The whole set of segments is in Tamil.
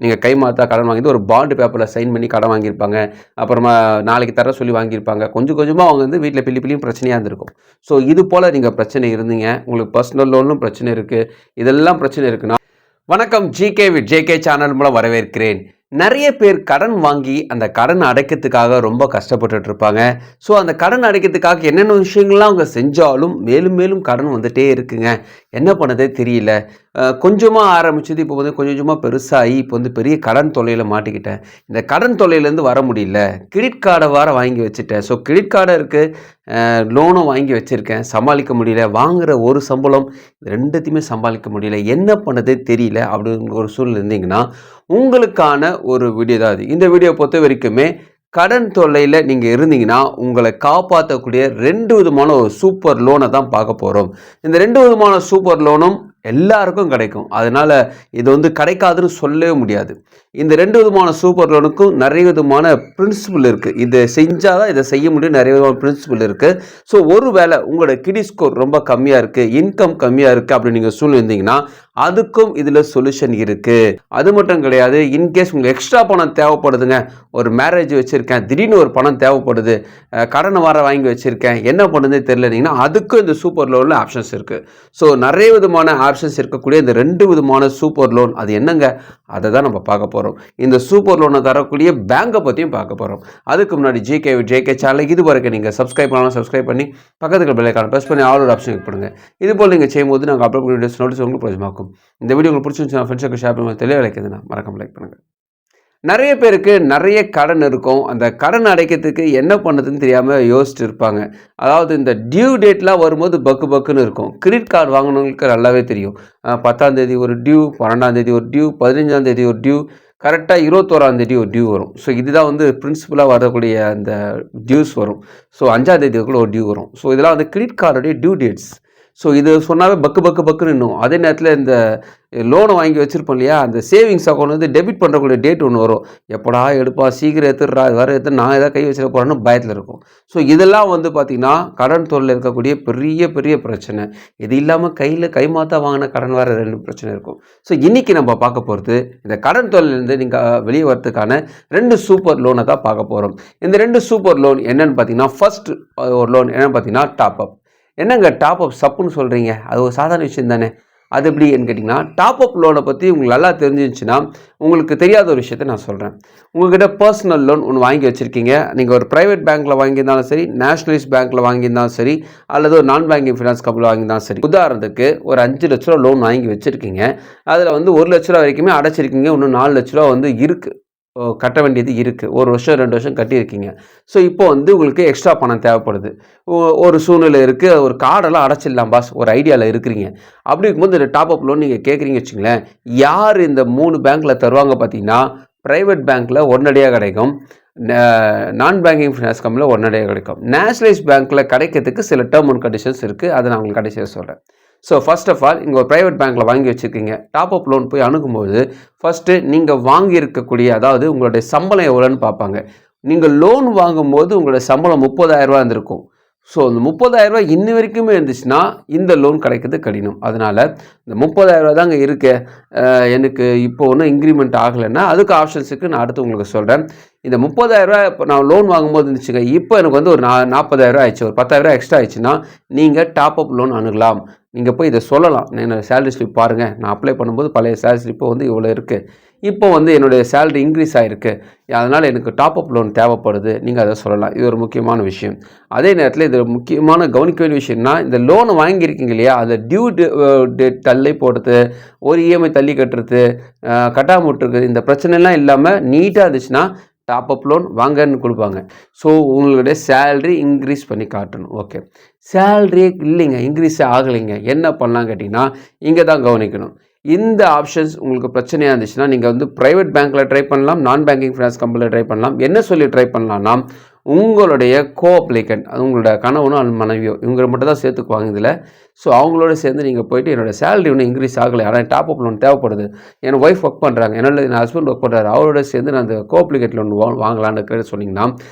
நீங்கள் கைமாத்தா கடன் வாங்கிட்டு ஒரு பாண்டு பேப்பரில் சைன் பண்ணி கடன் வாங்கியிருப்பாங்க. அப்புறமா நாளைக்கு தர சொல்லி வாங்கியிருப்பாங்க. கொஞ்சம் கொஞ்சமாக அவங்க வந்து வீட்டில் பிள்ளையும் பிரச்சனையாக இருந்திருக்கும். ஸோ இது போல் நீங்கள் பிரச்சனை இருந்தீங்க, உங்களுக்கு பர்சனல் லோனும் பிரச்சனை இருக்குது, இதெல்லாம் பிரச்சனை இருக்குன்னா வணக்கம், ஜிகே வித் ஜேகே சேனல் மூலம் வரவேற்கிறேன். நிறைய பேர் கடன் வாங்கி அந்த கடன் அடைக்கிறதுக்காக ரொம்ப கஷ்டப்பட்டுட்டு இருப்பாங்க. ஸோ அந்த கடன் அடைக்கிறதுக்காக என்னென்ன விஷயங்கள்லாம் அவங்க செஞ்சாலும் மேலும் மேலும் கடன் வந்துட்டே இருக்குங்க. என்ன பண்ணதே தெரியல. கொஞ்சமாக ஆரம்பிச்சது இப்போ வந்து கொஞ்சம் கொஞ்சமாக பெருசாகி இப்போ வந்து பெரிய கடன் தொல்லையில் மாட்டிக்கிட்டேன். இந்த கடன் தொல்லையிலேருந்து வர முடியல. கிரெடிட் கார்டை வாங்கி வச்சுட்டேன். ஸோ கிரெடிட் கார்டை இருக்குது, லோனும் வாங்கி வச்சுருக்கேன், சமாளிக்க முடியல. வாங்குகிற ஒரு சம்பளம் ரெண்டுத்தையுமே சமாளிக்க முடியல. என்ன பண்ணதே தெரியல அப்படிங்கிற ஒரு சூழ்நிலை இருந்தீங்கன்னா உங்களுக்கான ஒரு வீடியோ தான் அது. இந்த வீடியோ பொறுத்த வரைக்குமே கடன் தொல்லையில் நீங்கள் இருந்தீங்கன்னா உங்களை காப்பாற்றக்கூடிய 2 விதமான ஒரு சூப்பர் லோனை தான் பார்க்க போகிறோம். இந்த 2 விதமான சூப்பர் லோனும் எல்லாருக்கும் கிடைக்கும். அதனால் இது வந்து கிடைக்காதுன்னு சொல்லவே முடியாது. இந்த 2 விதமான சூப்பர் லோனுக்கும் நிறைய விதமான பிரின்சிபல் இருக்குது. இதை செஞ்சால் தான் இதை செய்ய முடியும், நிறைய விதமான பிரின்சிபல் இருக்குது. ஸோ ஒரு வேளை உங்களோட கிரெடிட் ஸ்கோர் ரொம்ப கம்மியாக இருக்குது, இன்கம் கம்மியாக இருக்குது அப்படின்னு நீங்கள் சொல்லியிருந்தீங்கன்னா அதுக்கும் இதில் சொல்யூஷன் இருக்குது. அது மட்டும் கிடையாது, இன்கேஸ் உங்களுக்கு எக்ஸ்ட்ரா பணம் தேவைப்படுதுங்க, ஒரு மேரேஜ் வச்சுருக்கேன், திடீர்னு ஒரு பணம் தேவைப்படுது, கடனை வாங்கி வச்சுருக்கேன், என்ன பண்ணுறதே தெரியலனீங்கன்னா அதுக்கும் இந்த சூப்பர் லோனில் ஆப்ஷன்ஸ் இருக்குது. ஸோ நிறைய விதமான ஆப்ஷன்ஸ் இருக்கக்கூடிய இந்த 2 விதமான சூப்பர் லோன் அது என்னங்க, அதை தான் நம்ம பார்க்க போகிறோம். இந்த சூப்பர் லோனை தரக்கூடிய பேங்கை பற்றியும் பார்க்க போகிறோம். அதுக்கு முன்னாடி ஜிகே சேனலுக்கு இது வரைக்கும் நீங்கள் சப்ஸ்கிரைப் பண்ணலாம், சப்ஸ்கிரைப் பண்ணி பக்கத்துக்கு பெல் ஐகானை ப்ரெஸ் பண்ணி ஆல் ஒரு ஆப்ஷன் கிளிக் பண்ணுங்கள். இது போல் நீங்கள் செய்யும்போது நாங்கள் அப்லோட் பண்ணி வீடியோஸ் நோட்டீஸ் உங்களுக்கு பிரயோஜனமாக்கும். இந்த வீடியோ உங்களுக்கு பிடிச்சிருந்துச்சுன்னா ஃப்ரெண்ட்ஸுக்கு ஷேர் பண்ணுங்கள், தெளிவடைக்குதுன்னா மறக்காம லைக் பண்ணுங்கள். நிறைய பேருக்கு நிறைய கடன் இருக்கும். அந்த கடன் அடைக்கிறதுக்கு என்ன பண்ணுறதுன்னு தெரியாமல் யோசிச்சுட்டு இருப்பாங்க. அதாவது இந்த டியூ டேட்லாம் வரும்போது பக்குன்னு இருக்கும். கிரெடிட் கார்டு வாங்கினவங்களுக்கு நல்லாவே தெரியும். 10ஆம் தேதி ஒரு டியூ, 12ஆம் தேதி ஒரு டியூ, 15ஆம் தேதி ஒரு டியூ, கரெக்டாக 21ஆம் தேதி ஒரு டியூ வரும். ஸோ இதுதான் வந்து பிரின்சிபலாக வரக்கூடிய அந்த டியூஸ் வரும். ஸோ 5ஆம் தேதிக்குள்ள ஒரு டியூ வரும். ஸோ இதெல்லாம் வந்து கிரெடிட் கார்டுடைய டியூ டேட்ஸ். ஸோ இது சொன்னாவே பக்குன்னு இன்னும். அதே நேரத்தில் இந்த லோனை வாங்கி வச்சுருப்போம் இல்லையா, அந்த சேவிங்ஸ் அக்கௌண்ட் வந்து டெபிட் பண்ணுறக்கூடிய டேட் ஒன்று வரும். எப்படா எடுப்பா, சீக்கிரம் எடுத்துடுறா, வேறு எடுத்து நான் எதாவது கை வச்சிட போகிறேன்னு பயத்தில் இருக்கும். ஸோ இதெல்லாம் வந்து பார்த்திங்கன்னா கடன் தொல்லையில் இருக்கக்கூடிய பெரிய பிரச்சனை. இது இல்லாமல் கைமாத்தா வாங்கின கடன் வேறு 2 பிரச்சனை இருக்கும். ஸோ இன்றைக்கி நம்ம பார்க்க போகிறது இந்த கடன் தொல்லையிலேருந்து நீங்கள் வெளியே வரதுக்கான 2 சூப்பர் லோனை தான் பார்க்க போகிறோம். இந்த 2 சூப்பர் லோன் என்னென்னு பார்த்தீங்கன்னா, ஃபர்ஸ்ட் ஒரு லோன் என்னென்னு பார்த்தீங்கன்னா டாப் அப். என்னங்க டாப் அப் சப்புன்னு சொல்கிறீங்க, அது ஒரு சாதாரண விஷயம் தானே. அது எப்படின்னு கேட்டிங்கன்னா, டாப் அப் லோனை பற்றி உங்களுக்கு நல்லா தெரிஞ்சிருந்துச்சுன்னா உங்களுக்கு தெரியாத ஒரு விஷயத்தை நான் சொல்கிறேன். உங்கள்கிட்ட பர்சனல் லோன் ஒன்று வாங்கி வச்சுருக்கீங்க. நீங்கள் ஒரு ப்ரைவேட் பேங்க்கில் வாங்கியிருந்தாலும் சரி, நேஷனலைஸ் பேங்க்கில் வாங்கியிருந்தாலும் சரி, அல்லது ஒரு நான் பேங்கிங் ஃபினான்ஸ் கம்பெனியில் வாங்கியிருந்தாலும் சரி. உதாரணத்துக்கு ஒரு 5 லட்ச ரூபா லோன் வாங்கி வச்சுருக்கீங்க. அதில் வந்து 1 லட்ச ரூபா வரைக்குமே அடைச்சிருக்கீங்க. இன்னும் 4 லட்ச ரூபா வந்து இருக்குது, கட்ட வேண்டியது இருக்குது. 1 வருஷம் 2 வருஷம் கட்டியிருக்கீங்க. ஸோ இப்போ வந்து உங்களுக்கு எக்ஸ்ட்ரா பணம் தேவைப்படுது. ஒரு சூழ்நிலை இருக்குது, ஒரு கார்டெல்லாம் அடைச்சிடலாம் பாஸ், ஒரு ஐடியாவில் இருக்கிறீங்க. அப்படி இருக்கும்போது இந்த டாப் அப் லோன் நீங்கள் கேட்குறீங்க வச்சுங்களேன். யார் இந்த 3 பேங்க்கில் தருவாங்க பார்த்தீங்கன்னா, ப்ரைவேட் பேங்க்கில் உடனடியாக கிடைக்கும், நான் பேங்கிங் ஃபினான்ஸ் கம்பெனியில் உடனடியாக கிடைக்கும். நேஷனலைஸ் பேங்க்கில் கிடைக்கிறதுக்கு சில டேர்ம் அண்ட் கண்டிஷன்ஸ் இருக்குது, அதை நான் உங்களுக்கு கடைசியாக சொல்கிறேன். ஸோ ஃபர்ஸ்ட் ஆஃப் ஆல் இங்கே ஒரு ப்ரைவேட் பேங்க்கில் வாங்கி வச்சுருக்கீங்க. டாப் அப் லோன் போய் அணுகும்போது ஃபஸ்ட்டு நீங்கள் வாங்கியிருக்கக்கூடிய, அதாவது உங்களுடைய சம்பளம் எவ்வளோன்னு பார்ப்பாங்க. நீங்கள் லோன் வாங்கும்போது உங்களுடைய சம்பளம் 30,000 ரூபா இருந்திருக்கும். ஸோ இந்த 30,000 ரூபா இன்னி வரைக்குமே இருந்துச்சுன்னா இந்த லோன் கிடைக்கிறது கடினம். அதனால் இந்த 30,000 ரூபா தாங்க இருக்கு, எனக்கு இப்போ ஒன்றும் இன்க்ரிமெண்ட் ஆகலைன்னா அதுக்கு ஆப்ஷன்ஸுக்கு நான் அடுத்து உங்களுக்கு சொல்கிறேன். இந்த 30,000 ரூபா இப்போ நான் லோன் வாங்கும்போது இருந்துச்சுங்க, இப்போ எனக்கு வந்து ஒரு 40,000 ரூபா ஆயிடுச்சு, ஒரு 10,000 ரூபா எக்ஸ்ட்ரா ஆயிடுச்சுன்னா நீங்கள் டாப் அப் லோன் அணுகலாம். நீங்கள் போய் இதை சொல்லலாம், என்னோடய சேலரி ஸ்லிப் பாருங்கள், நான் அப்ளை பண்ணும்போது பழைய சேலரி ஸ்லிப்பு வந்து இவ்வளோ இருக்குது, இப்போ வந்து என்னுடைய சேலரி இன்க்ரீஸ் ஆகிருக்கு, அதனால் எனக்கு டாப் அப் லோன் தேவைப்படுது, நீங்கள் அதை சொல்லலாம். இது ஒரு முக்கியமான விஷயம். அதே நேரத்தில் இது முக்கியமான கவனிக்க வேண்டிய விஷயம்னா, இந்த லோனை வாங்கியிருக்கீங்க இல்லையா, அதை டியூ டேட் தள்ளி போடுறது, ஒரு இஎம்ஐ தள்ளி கட்டுறது, கட்டாமல் விட்டுருக்கு, இந்த பிரச்சனைலாம் இல்லாமல் நீட்டாக இருந்துச்சுன்னா டாப் அப் லோன் வாங்கன்னு கொடுப்பாங்க. ஸோ உங்களுடைய சேல்ரி இன்க்ரீஸ் பண்ணி காட்டணும். ஓகே, சேல்ரியே இல்லைங்க, இன்க்ரீஸே ஆகலைங்க, என்ன பண்ணலாம் கேட்டிங்கன்னா இங்கே தான் கவனிக்கணும். இந்த ஆப்ஷன்ஸ் உங்களுக்கு பிரச்சனையாக இருந்துச்சுன்னா நீங்கள் வந்து ப்ரைவேட் பேங்க்கில் ட்ரை பண்ணலாம், நான் பேங்கிங் ஃபினான்ஸ் கம்பெனியில் ட்ரை பண்ணலாம். என்ன சொல்லி ட்ரை பண்ணலாம்னா, உங்களுடைய அப்ளிகன்ட் அது உங்களோட கணவனும் மனைவியோ இவங்க மட்டும் தான் சேர்த்துக்குவாங்க இதில். ஸோ அவங்களோட சேர்ந்து நீங்கள் போய்ட்டு என்னோடய சேலரி ஒன்றும் இன்க்ரீஸ் ஆகலை, ஆனால் டாப் அப் லோன் தேவைப்படுது, என் ஒய்ஃப் ஒர்க் பண்ணுறாங்க, என் ஹஸ்பண்ட் ஒர்க் பண்ணுறாரு, அவரோட சேர்ந்து நான் அந்த அப்ளிகேட் லோன் வாங்கலான்னு சொன்னீங்கன்னா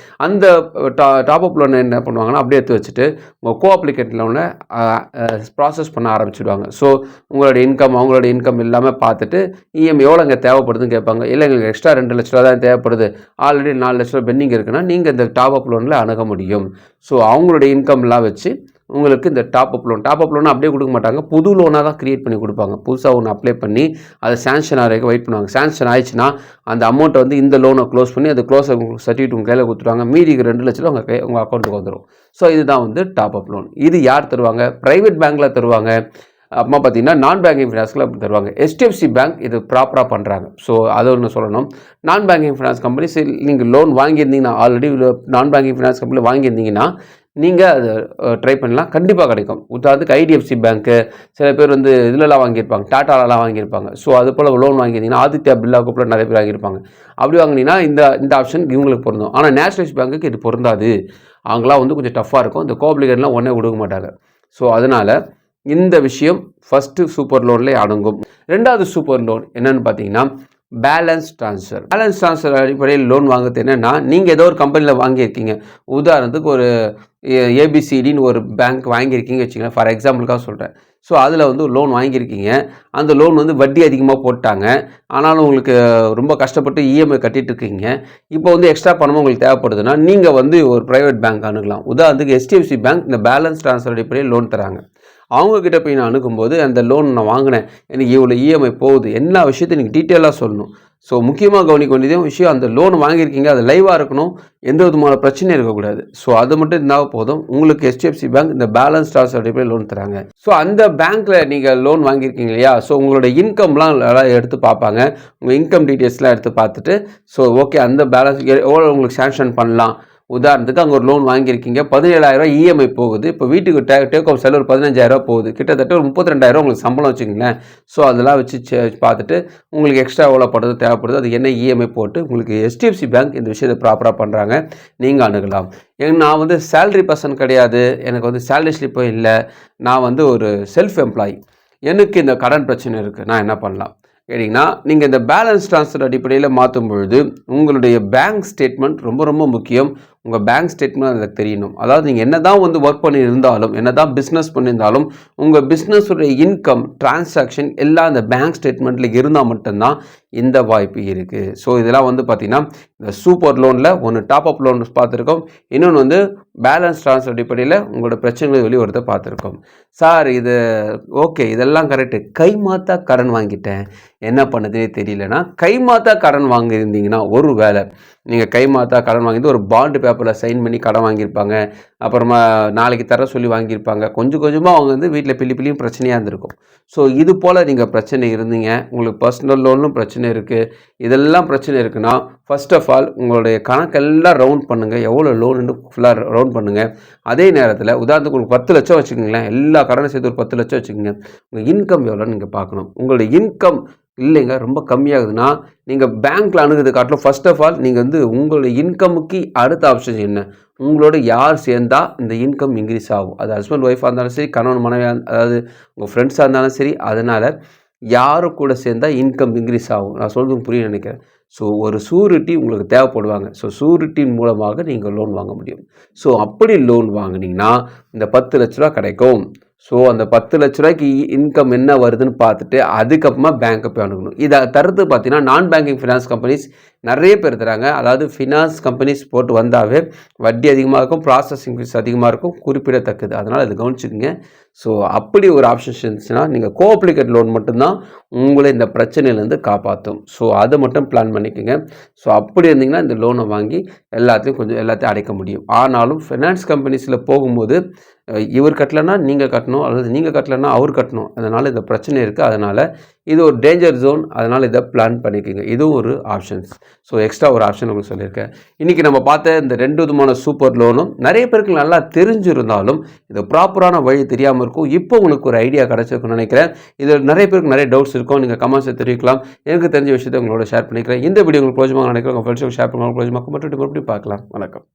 அந்த டாப் அப் லோன் என்ன பண்ணுவாங்கன்னா அப்படியே எடுத்து வச்சுட்டு உங்கள் அப்ளிகேட் லோனை ப்ராசஸ் பண்ண ஆரம்பிச்சிடுவாங்க. ஸோ உங்களோட இன்கம் அவங்களோட இன்கம் எல்லாமே பார்த்துட்டு இஎம்ஐ எவ்வளோ இங்கே தேவைப்படுதுன்னு கேட்பாங்க. இல்லை எங்களுக்கு எக்ஸ்ட்ரா 2 லட்ச ரூபா தான் தேவைப்படுது, ஆல்ரெடி 4 லட்ச ரூபா பெண்டிங் இருக்குன்னா நீங்கள் இந்த டாப் அப் லோனில் அணுக முடியும். ஸோ அவங்களுடைய இன்கம்லாம் வச்சு உங்களுக்கு இந்த டாப் அப் லோன் அப்படியே கொடுக்க மாட்டாங்க, புது லோனாக தான் க்ரியேட் பண்ணி கொடுப்பாங்க. புதுசாக ஒன்று அப்ளை பண்ணி அதை சேங்ஷன் ஆகிறதுக்கு வெயிட் பண்ணுவாங்க. சேங்ஷன் ஆயிடுச்சுன்னா அந்த அமௌண்ட்டை வந்து இந்த லோனை க்ளோஸ் பண்ணி அது க்ளோஸ் சர்டிஃபிகேட் உங்கள் கையில் கொடுத்துருவாங்க. மீதி 2 லட்ச ரூபா உங்கள் அக்கௌண்ட்டுக்கு வந்துடும். ஸோ இதுதான் வந்து டாப் அப் லோன். இது யார் தருவாங்க? ப்ரைவேட் பேங்க்கில் தருவாங்க. அப்புறமா பார்த்தீங்கன்னா நான் பேங்கிங் ஃபினான்ஸில் அப்படி தருவாங்க. HDFC பேங்க் இது ப்ராப்பராக பண்ணுறாங்க. ஸோ அது ஒன்று சொல்லணும். நான் பேங்கிங் ஃபினான்ஸ் கம்பெனிஸ் நீங்கள் லோன் வாங்கியிருந்தீங்கன்னா, ஆல்ரெடி நான் பேங்கிங் ஃபினான்ஸ் கம்பெனியில் வாங்கியிருந்தீங்கன்னா நீங்கள் அதை ட்ரை பண்ணலாம், கண்டிப்பாக கிடைக்கும். உதாரணத்துக்கு IDFC பேங்க்கு, சில பேர் வந்து இதிலலாம் வாங்கியிருப்பாங்க, டாட்டாலலாம் வாங்கியிருப்பாங்க. ஸோ அது போல் லோன் வாங்கியிருந்தீங்கன்னா ஆதித்யா பிர்லா குரூப்பில் நிறைய பேர் வாங்கியிருப்பாங்க. அப்படி வாங்கினீங்கன்னா இந்த ஆப்ஷன் இவங்களுக்கு பொருந்தும். ஆனால் நேஷனலைஸ் பேங்க்குக்கு இது பொருந்தாது. அவங்களாம் வந்து கொஞ்சம் டஃப்பாக இருக்கும், இந்த கோஆப்ளிகேட்லாம் உடனே கொடுக்க மாட்டாங்க. ஸோ அதனால் இந்த விஷயம் ஃபஸ்ட்டு சூப்பர் லோன்லேயே அடங்கும். 2வது சூப்பர் லோன் என்னென்னு பார்த்தீங்கன்னா பேலன்ஸ் ட்ரான்ஸ்ஃபர் அடிப்படையில் லோன் வாங்குறது என்னென்னா, நீங்கள் ஏதோ ஒரு கம்பெனியில் வாங்கியிருக்கீங்க. உதாரணத்துக்கு ஒரு ABCDன்னு ஒரு பேங்க் வாங்கியிருக்கீங்க வச்சுக்கோங்க, ஃபார் எக்ஸாம்பிளுக்காக சொல்கிறேன். ஸோ அதில் வந்து லோன் வாங்கியிருக்கீங்க, அந்த லோன் வந்து வட்டி அதிகமாக போட்டாங்க, ஆனாலும் உங்களுக்கு ரொம்ப கஷ்டப்பட்டு இஎம்ஐ கட்டிகிட்டு இருக்கீங்க. இப்போ வந்து எக்ஸ்ட்ரா பணமும் உங்களுக்கு தேவைப்படுதுன்னா நீங்கள் வந்து ஒரு ப்ரைவேட் பேங்க் அணுகலாம். உதாரணத்துக்கு HDFC பேங்க் இந்த பேலன்ஸ் ட்ரான்ஸ்ஃபர் அடிப்படையில் லோன் தராங்க. அவங்கக்கிட்ட போய் நான் அணுகும்போது அந்த லோன் நான் வாங்கினேன், எனக்கு இவ்வளோ இஎம்ஐ போகுது, எல்லா விஷயத்தையும் நீங்கள் டீட்டெயிலாக சொல்லணும். ஸோ முக்கியமாக கவனிக்க வேண்டியதே விஷயம், அந்த லோன் வாங்கியிருக்கீங்க அது லைவாக இருக்கணும், எந்த விதமான பிரச்சனையும் இருக்கக்கூடாது. ஸோ அது மட்டும் இருந்தால் போதும். உங்களுக்கு HDFC பேங்க் இந்த பேலன்ஸ் ட்ரான்ஸ்ஃபர் அடிப்படையில் லோன் தராங்க. ஸோ அந்த பேங்க்கில் நீங்கள் லோன் வாங்கியிருக்கீங்க இல்லையா, ஸோ உங்களோட இன்கம்லாம் எடுத்து பார்ப்பாங்க. உங்கள் இன்கம் டீட்டெயில்ஸ்லாம் எடுத்து பார்த்துட்டு ஸோ ஓகே அந்த பேலன்ஸ் எவ்வளோ உங்களுக்கு சேங்ஷன் பண்ணலாம். உதாரணத்துக்கு அங்கே ஒரு லோன் வாங்கியிருக்கீங்க, 17,000 இஎம்ஐ போகுது. இப்போ வீட்டுக்கு டேக் ஹோம் செலவு ஒரு 15,000 போகுது, கிட்டத்தட்ட ஒரு 32,000 உங்களுக்கு சம்பளம் வச்சுக்கங்களேன். ஸோ அதெல்லாம் வச்சு பார்த்துட்டு உங்களுக்கு எக்ஸ்ட்ரா எவ்வளோ படுறது தேவைப்படுது, அது என்ன இஎம்ஐ போட்டு உங்களுக்கு HDFC பேங்க் இந்த விஷயத்தை ப்ராப்பராக பண்ணுறாங்க, நீங்கள் அணுகலாம். நான் வந்து சேலரி பர்சன் கிடையாது, எனக்கு வந்து சேலரி ஸ்லிப்பும் இல்லை, நான் வந்து ஒரு செல்ஃப் எம்ப்ளாயி, எனக்கு இந்த கடன் பிரச்சனை இருக்குது, நான் என்ன பண்ணலாம் கேட்டிங்கன்னா, நீங்கள் இந்த பேலன்ஸ் ட்ரான்ஸ்ஃபர் அடிப்படையில் மாற்றும் பொழுது உங்களுடைய பேங்க் ஸ்டேட்மெண்ட் ரொம்ப ரொம்ப முக்கியம். உங்கள் பேங்க் ஸ்டேட்மெண்ட் எனக்கு தெரியணும். அதாவது நீங்கள் என்ன தான் வந்து ஒர்க் பண்ணியிருந்தாலும், என்ன தான் பிஸ்னஸ் பண்ணியிருந்தாலும், உங்கள் பிஸ்னஸுடைய இன்கம் டிரான்சாக்ஷன் எல்லாம் அந்த பேங்க் ஸ்டேட்மெண்ட்டில் இருந்தால் மட்டும்தான் இந்த வாய்ப்பு இருக்குது. ஸோ இதெல்லாம் வந்து பார்த்திங்கன்னா இந்த சூப்பர் லோனில் ஒன்று டாப் அப் லோன் பார்த்துருக்கோம், இன்னொன்று வந்து பேலன்ஸ் ட்ரான்ஸ்ஃபர் அடிப்படையில் உங்களோட பிரச்சனைகளை வெளிவரத்தை பார்த்துருக்கோம். சார் இது ஓகே இதெல்லாம் கரெக்டு, கைமாத்தா கடன் வாங்கிட்டேன், என்ன பண்ணுறதே தெரியலனா, கைமாத்தா கடன் வாங்கியிருந்தீங்கன்னா ஒரு வேலை நீங்கள் கைமாத்தா கடன் வாங்கிட்டு ஒரு பாண்டு பேப்பரில் சைன் பண்ணி கடன் வாங்கியிருப்பாங்க, அப்புறமா நாளைக்கு தர சொல்லி வாங்கியிருப்பாங்க, கொஞ்சம் கொஞ்சமாக அவங்க வந்து வீட்டில் பிள்ளையும் பிரச்சனையாக இருந்திருக்கும். ஸோ இது போல் நீங்கள் பிரச்சனை இருந்தீங்க, உங்களுக்கு பர்சனல் லோனும் பிரச்சனை இருக்குது, இதெல்லாம் பிரச்சனை இருக்குன்னா ஃபர்ஸ்ட் ஆஃப் ஆல் உங்களுடைய கணக்கெல்லாம் ரவுண்ட் பண்ணுங்கள், எவ்வளோ லோனுன்னு ஃபுல்லாக ரவுண்ட் பண்ணுங்கள். அதே நேரத்தில் உதாரணத்துக்கு உங்களுக்கு 10 லட்சம் வச்சுக்கோங்களேன், எல்லா கடனை சேர்த்து ஒரு 10 லட்சம் வச்சுக்கோங்க, உங்கள் இன்கம் எவ்வளோன்னு நீங்கள் பார்க்கணும். உங்களுடைய இன்கம் இல்லைங்க ரொம்ப கம்மியாகுதுன்னா நீங்கள் பேங்க்கில் அணுகிறது காட்டிலும் ஃபர்ஸ்ட் ஆஃப் ஆல் நீங்கள் வந்து உங்களுடைய இன்கமுக்கு அடுத்த ஆப்ஷன் என்ன, உங்களோட யார் சேர்ந்தால் இந்த இன்கம் இன்க்ரீஸ் ஆகும், அது ஹஸ்பண்ட் ஒய்ஃபாக இருந்தாலும் சரி, கணவன் மனைவியாக அதாவது உங்கள் ஃப்ரெண்ட்ஸாக இருந்தாலும் சரி, அதனால் யாரு கூட சேர்ந்தால் இன்கம் இன்க்ரீஸ் ஆகும். நான் சொல்கிறது புரிய நினைக்கிறேன். ஸோ ஒரு சூரிட்டி உங்களுக்கு தேவைப்படுவாங்க. ஸோ சூரிட்டின் மூலமாக நீங்கள் லோன் வாங்க முடியும். ஸோ அப்படி லோன் வாங்கினீங்கன்னா இந்த 10 லட்ச ரூபா கிடைக்கும். ஸோ அந்த 10 லட்ச ரூபாய்க்கு இன்கம் என்ன வருதுன்னு பார்த்துட்டு அதுக்கப்புறமா பேங்க்கை போய் அணுகணும். இதை தடுத்து பார்த்தீங்கன்னா நான் பேங்கிங் ஃபினான்ஸ் கம்பெனிஸ் நிறைய பேர் தராங்க. அதாவது ஃபினான்ஸ் கம்பெனிஸ் போட்டு வந்தாவே வட்டி அதிகமாக இருக்கும், ப்ராசஸிங் ஃபீஸ் அதிகமாக இருக்கும், குறிப்பிடத்தக்கது. அதனால் அது கவனிச்சுக்கோங்க. ஸோ அப்படி ஒரு ஆப்ஷன்ஸ் இருந்துச்சுன்னா நீங்கள் கோஆப்ளிகேட் லோன் மட்டும்தான் உங்களை இந்த பிரச்சனையிலேருந்து காப்பாற்றும். ஸோ அதை மட்டும் பிளான் பண்ணிக்கோங்க. ஸோ அப்படி இருந்தீங்கன்னா இந்த லோனை வாங்கி எல்லாத்தையும் அடைக்க முடியும். ஆனாலும் ஃபினான்ஸ் கம்பெனிஸில் போகும்போது இவர் கட்டலைன்னா நீங்கள் கட்டணும், அல்லது நீங்கள் கட்டலைன்னா அவர் கட்டணும். அதனால் இந்த பிரச்சனை இருக்குது. அதனால் இது ஒரு டேஞ்சர் ஜோன். அதனால் இதை பிளான் பண்ணிக்கோங்க. இதுவும் ஒரு ஆப்ஷன்ஸ். ஸோ எக்ஸ்ட்ரா ஒரு ஆப்ஷன் உங்களுக்கு சொல்லியிருக்கேன். இன்றைக்கி நம்ம பார்த்த இந்த 2 விதமான சூப்பர் லோனும் நிறைய பேருக்கு நல்லா தெரிஞ்சிருந்தாலும் இது ப்ராப்பரான வழி தெரியாமல் இருக்கும். இப்போ உங்களுக்கு ஒரு ஐடியா கிடச்சிருக்குன்னு நினைக்கிறேன். இதில் நிறைய பேருக்கு நிறைய டவுட்ஸ் இருக்கும். நீங்கள் கமெண்ட்ஸை தெரிவிக்கலாம். எனக்கு தெரிஞ்ச விஷயத்தை உங்களோட ஷேர் பண்ணிக்கிறேன். இந்த வீடியோ உங்களுக்கு பிரோஜனமாக நினைக்கிறேன். உங்கள் ஃப்ரெண்ட்ஸுக்கு ஷேர் பண்ணுவாங்க. பிரோஜனமாக மட்டும் மறுபடியும் பார்க்கலாம். வணக்கம்.